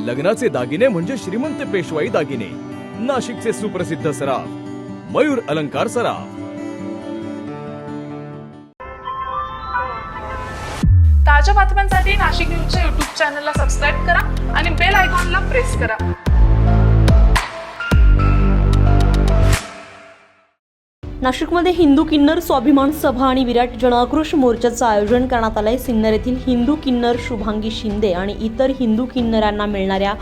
लग्नाचे दागिने म्हणजे श्रीमंत पेशवाई दागिने, नाशिकचे सुप्रसिद्ध सराफ मयूर अलंकार सराफ। ताज्या बातम्यांसाठी नाशिक न्यूजच्या YouTube चॅनलला सबस्क्राईब करा आणि बेल आयकॉनला प्रेस करा। नाशिकमध्ये हिंदू किन्नर स्वाभिमान सभा आणि विराट जनआक्रोश मोर्चाचं आयोजन करण्यात आलंय। सिन्नर येथील हिंदू किन्नर शुभांगी शिंदे आणि इतर हिंदू किन्नरांना मिळणाऱ्या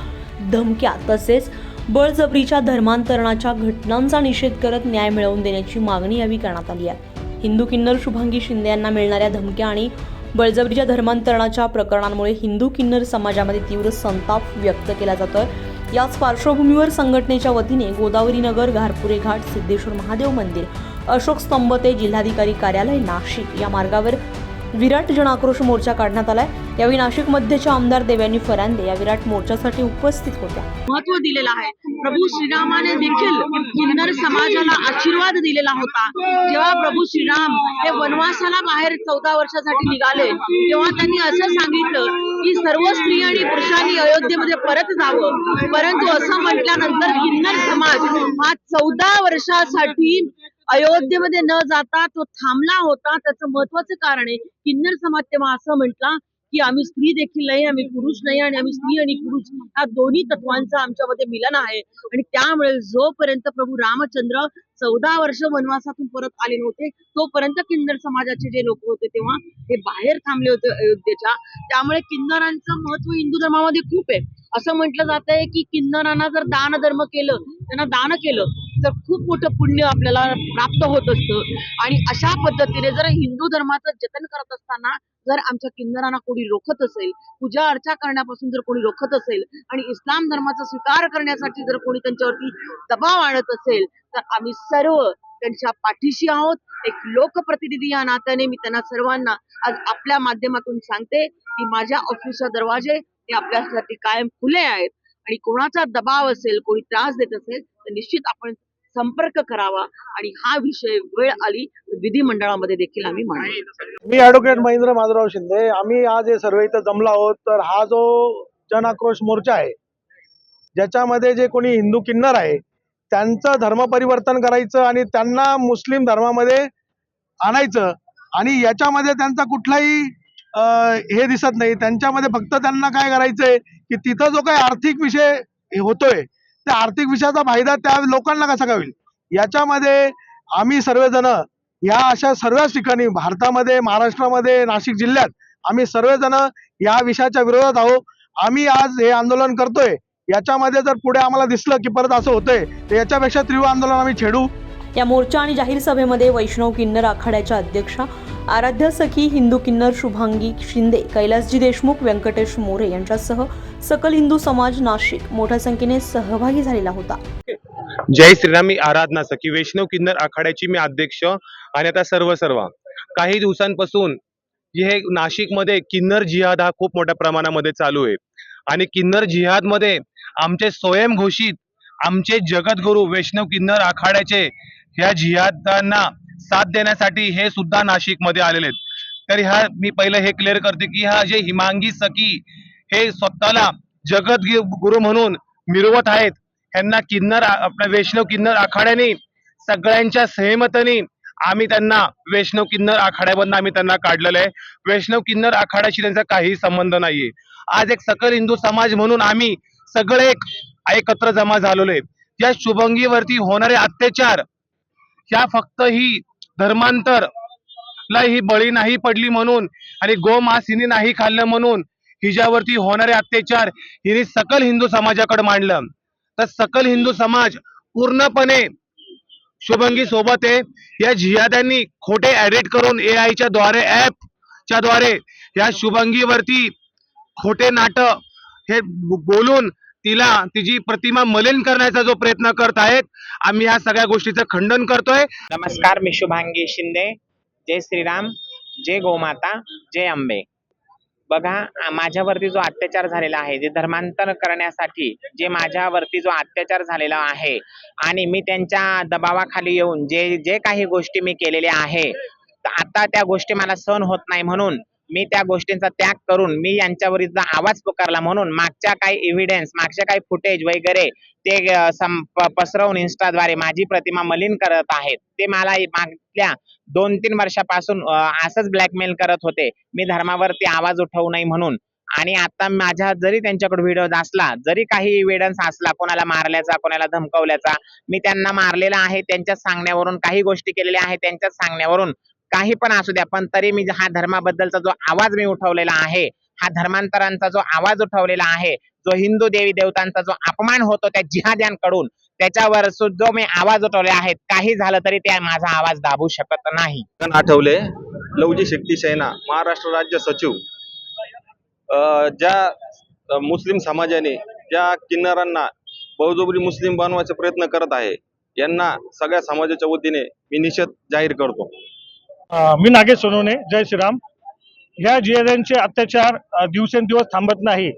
धमक्या तसेच बळजबरीच्या धर्मांतरणाच्या घटनांचा निषेध करत न्याय मिळवून देण्याची मागणी यावेळी करण्यात आली आहे। हिंदू किन्नर शुभांगी शिंदे यांना मिळणाऱ्या धमक्या आणि बळजबरीच्या धर्मांतरणाच्या प्रकरणांमुळे हिंदू किन्नर समाजामध्ये तीव्र संताप व्यक्त केला जातोय। याच पार्श्वभूमीवर संघटनेच्या वतीने गोदावरी नगर, घारपुरे घाट, सिद्धेश्वर महादेव मंदिर, अशोक स्तंभ ते जिल्हाधिकारी कार्यालय नाशिक या मार्गावर विराट जनआक्रोश मोर्चा काढण्यात आलाय। यावेळी नाशिक मध्यच्या आमदार देवयानी फरांदे या विराट मोर्चासाठी उपस्थित होत्या। महत्व दिलेला आहे। प्रभू श्रीरामाने देखील किन्नर समाजाला आशीर्वाद दिलेला होता। जेव्हा प्रभू श्रीराम हे वनवासाला बाहेर 14 वर्षासाठी निघाले, तेव्हा त्यांनी असं सांगितलं की सर्व स्त्री आणि पुरुषांनी अयोध्येमध्ये परत जावं। परंतु असं म्हटल्यानंतर किन्नर समाज हा 14 वर्षासाठी अयोध्येमध्ये न जाता तो थांबला होता। त्याचं महत्वाचं कारण आहे, किन्नर समाज तेव्हा असं म्हटला की आम्ही स्त्री देखील नाही, आम्ही पुरुष नाही आणि आम्ही स्त्री आणि पुरुष या दोन्ही तत्वांचं आमच्यामध्ये मिलन आहे। आणि त्यामुळे जोपर्यंत प्रभू रामचंद्र 14 वर्ष वनवासातून परत आले नव्हते, तोपर्यंत किन्नर समाजाचे जे लोक होते तेव्हा ते बाहेर थांबले होते अयोध्येच्या। त्यामुळे किन्नरांचं महत्व हिंदू धर्मामध्ये खूप आहे। असं म्हटलं जात आहे की किन्नरांना जर दान धर्म केलं, त्यांना दान केलं तर खूप मोठं पुण्य आपल्याला प्राप्त होत असतं। आणि अशा पद्धतीने जर हिंदू धर्माचं जतन करत असताना जर आमच्या किन्नरांना कोणी रोखत असेल, पूजा अर्चा करण्यापासून जर कोणी रोखत असेल आणि इस्लाम धर्माचा स्वीकार करण्यासाठी जर कोणी त्यांच्यावरती दबाव आणत असेल, तर आम्ही सर्व त्यांच्या पाठीशी आहोत। एक लोकप्रतिनिधी या नात्याने मी त्यांना सर्वांना आज आपल्या माध्यमातून सांगते की माझ्या ऑफिसचे दरवाजे हे आपल्यासाठी कायम खुले आहेत आणि कोणाचा दबाव असेल, कोणी त्रास देत असेल तर निश्चित आपण संपर्क करावा आणि हा विषय वेळ आली तर विधिमंडळामध्ये देखील आम्ही मांडू। मी ॲडव्होकेट महेंद्र माधवराव शिंदे। आम्ही आज हे सर्व इथं जमलो आहोत। तर हा जो जन आक्रोश मोर्चा आहे, ज्याच्यामध्ये जे कोणी हिंदू किन्नर आहे त्यांचं धर्म परिवर्तन करायचं आणि त्यांना मुस्लिम धर्मामध्ये आणायचं आणि याच्यामध्ये त्यांचा कुठलाही हे दिसत नाही। त्यांच्यामध्ये फक्त त्यांना काय करायचंय की तिथं जो काही आर्थिक विषय होतोय त्या आर्थिक विषयाचा फायदा त्या लोकांना कसा का होईल, याच्यामध्ये आम्ही सर्वजण या अशा सर्वच ठिकाणी भारतामध्ये, महाराष्ट्रामध्ये, नाशिक जिल्ह्यात आम्ही सर्वजण या विषयाच्या विरोधात आहोत। आम्ही आज हे आंदोलन करतोय। याच्यामध्ये जर पुढे आम्हाला दिसलं की परत असं होतंय तर याच्यापेक्षा तीव्र आंदोलन आम्ही छेडू। या मोर्चा आणि जाहीर सभेमध्ये वैष्णव किन्नर आखाड्याच्या अध्यक्षा आराध्य सखी हिंदू किन्नर शुभांगी शिंदे, कैलासजी देशमुख, व्यंकटेश मोरे यांच्यासह सकल हिंदू समाज नाशिक मोठ्या संख्येने सहभागी झालेला होता। जय श्रीराम। मी आराधना सखी वैष्णव किन्नर आखाड्याची मी अध्यक्ष आणि आता सर्व काही दिवसांपासून हे नाशिकमध्ये किन्नर जिहाद हा खूप मोठ्या प्रमाणामध्ये चालू आहे आणि किन्नर जिहाद मध्ये आमचे स्वयंघोषित आमचे जगद्गुरू वैष्णव किन्नर आखाड्याचे ह्या जिहादांना साथ देण्यासाठी हे सुद्धा नाशिकमध्ये आलेले आहेत। तर ह्या मी पहिले हे क्लिअर करते की हा जे हिमांगी सखी हे स्वतःला जगद्गुरू म्हणून मिरवत आहेत, ह्यांना किन्नर आपल्या वैष्णव किन्नर आखाड्याने सगळ्यांच्या सहमतीने आम्ही त्यांना वैष्णव किन्नर आखाड्यामधून आम्ही त्यांना काढलेलं आहे। वैष्णव किन्नर आखाड्याशी त्यांचा काही संबंध नाहीये। आज एक सकल हिंदू समाज म्हणून आम्ही सगळे एकत्र जमा झालेलो आहे। या शुभांगीवरती होणारे अत्याचार ह्या फक्त ही धर्मांतर ला ही बळी नाही पडली म्हणून आणि गोमांस हिने नाही खाल्लं म्हणून हिच्यावरती होणारे अत्याचार हिने सकल हिंदू समाजाकडे मांडलं। तर सकल हिंदू समाज पूर्णपणे शुभांगी सोबत आहे। या जिहाद्यांनी खोटे एडिट करून AI च्या द्वारे, ऍप च्या द्वारे या शुभांगीवरती खोटे नाटक हे बोलून तिची प्रतिमा मलिन करण्याचा जो प्रयत्न करत आहेत, आम्ही या सगळ्या गोष्टीचं खंडन करतोय। नमस्कार, मी शुभांगी शिंदे। जय श्रीराम, जय गोमाता, जय अंबे। बघा, माझ्यावरती जो अत्याचार झालेला आहे, जे धर्मांतर करण्यासाठी जे माझ्यावरती जो अत्याचार झालेला आहे आणि मी त्यांच्या दबावाखाली येऊन जे काही गोष्टी मी केलेल्या आहे, आता त्या गोष्टी मला सहन होत नाही म्हणून मी त्या गोष्टींचा त्याग करून मी यांच्या विरुद्ध आवाज पुकारला, म्हणून मागच्या काही एव्हिडन्स, मागच्या काही फुटेज वगैरे ते पसरवून इन्स्टाद्वारे माझी प्रतिमा मलिन करत आहेत. ते मला मागल्या 2-3 वर्षापासून असंच ब्लॅकमेल करत होते, मी धर्मावरती आवाज उठवू नये म्हणून. आणि आता माझ्या जरी त्यांच्याकडे व्हिडिओ असला, जरी काही एव्हिडन्स असला कोणाला मारल्याचा, कोणाला धमकावल्याचा, मी त्यांना मारलेला आहे त्यांच्याच सांगण्यावरून, काही गोष्टी केलेल्या आहेत त्यांच्याच सांगण्यावरून, काही पण असू द्या, पण तरी मी हा धर्माबद्दलचा जो आवाज मी उठवलेला आहे, हा धर्मांतरांचा जो आवाज उठवलेला आहे, जो हिंदू देवी देवतांचा जो अपमान होतो त्या जिहाद्यांकडून, त्याच्यावर जो मी आवाज उठवले आहेत, काही झालं तरी ते माझा आवाज दाबू शकत नाही. आठवले, लवजी शक्ती सेना महाराष्ट्र राज्य सचिव. ज्या मुस्लिम समाजाने ज्या किन्नरांना बळजबरी मुस्लिम बनवायचा प्रयत्न करत आहे, यांना सगळ्या समाजाच्या वतीने मी निषेध जाहीर करतो. मी नागेश सोनवणे, जय श्रीराम. ह्या जिहाद्यांचे अत्याचार दिवसेंदिवस थांबत नाही.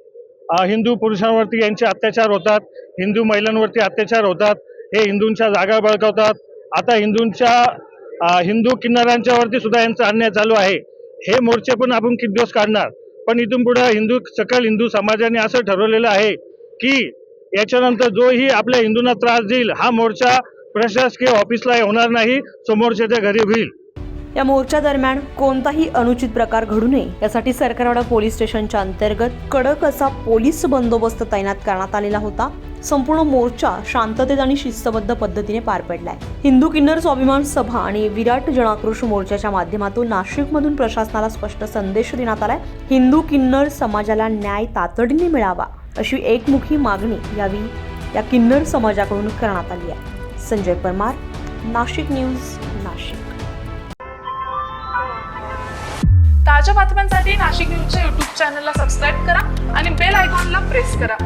हिंदू पुरुषांवरती यांचे अत्याचार होतात, हिंदू महिलांवरती अत्याचार होतात, हे हिंदूंच्या जागा बळकावतात. आता हिंदू किन्नरांच्या वरती सुद्धा यांचा अन्याय चालू आहे. हे मोर्चे पण आपण किती दिवस काढणार, पण इथून पुढे सकल हिंदू समाजाने असं ठरवलेलं आहे की याच्यानंतर जोही आपल्या हिंदूंना त्रास देईल, हा मोर्चा प्रशासकीय ऑफिसला होणार नाही, समोरच्याच्या घरी होईल. या मोर्चा दरम्यान कोणताही अनुचित प्रकार घडू नये यासाठी सरकारवाडा पोलीस स्टेशनच्या अंतर्गत कडक असा पोलीस बंदोबस्त तैनात करण्यात आलेला होता. संपूर्ण मोर्चा शांततेत आणि शिस्तबद्ध पद्धतीने पार पडलाय. हिंदू किन्नर स्वाभिमान सभा आणि विराट जनाक्रोश मोर्चाच्या माध्यमातून नाशिकमधून प्रशासनाला स्पष्ट संदेश देण्यात आलाय. हिंदू किन्नर समाजाला न्याय तातडीने मिळावा अशी एकमुखी मागणी यावेळी या किन्नर समाजाकडून करण्यात आली आहे. संजय परमार, नाशिक न्यूज, नाशिक. ताज्या बातम्यांसाठी नाशिक न्यूजच्या YouTube चॅनलला सबस्क्राईब करा आणि बेल आयकॉनला प्रेस करा.